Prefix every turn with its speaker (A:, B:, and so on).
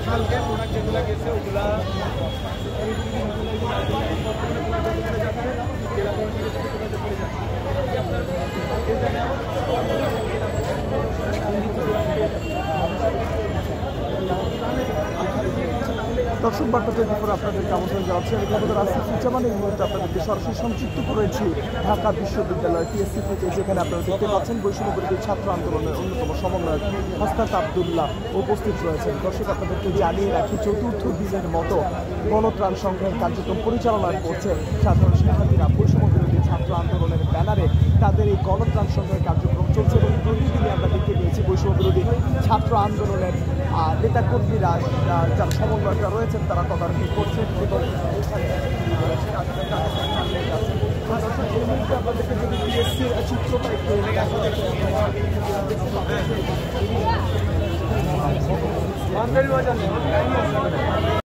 A: কালকে প্রোডাক্ট যেগুলো গেছে ওগুলা
B: দর্শক বার্তা 24 আপনাদেরকে আমন্ত্রণ জানাচ্ছি। আমি আমাদের আসিফ সুজামান এই মুহূর্তে আপনাদেরকে সরাসরি সংযুক্ত করেছি ঢাকা বিশ্ববিদ্যালয় টিএসসি থেকে, যেখানে আপনারা দেখতে পাচ্ছেন বৈষম্যবিরোধী ছাত্র আন্দোলনের অন্যতম সমন্বয়ক হাসনাত আবদুল্লাহ উপস্থিত রয়েছেন। দর্শক আপনাদেরকে জানিয়ে রাখি, চতুর্থ দিনের মতো গণত্রাণ সংগ্রহের কার্যক্রম পরিচালনা করছে সাধারণ শিক্ষার্থীরা। বৈষম্যবিরোধী ছাত্র আন্দোলনের ব্যানারে তাদের এই গণত্রাণ সংগ্রহের কার্যক্রম চলছে এবং প্রতিদিনই আমরা দেখতে পেয়েছি বৈষম্যবিরোধী ছাত্র আন্দোলনের নেতাকর্মীরা, যারা সমন্বয়করা রয়েছেন, তারা তদারকি করছেন এবং আপনাদেরকে যদি টিএসসির চিত্রটা একটু বাজার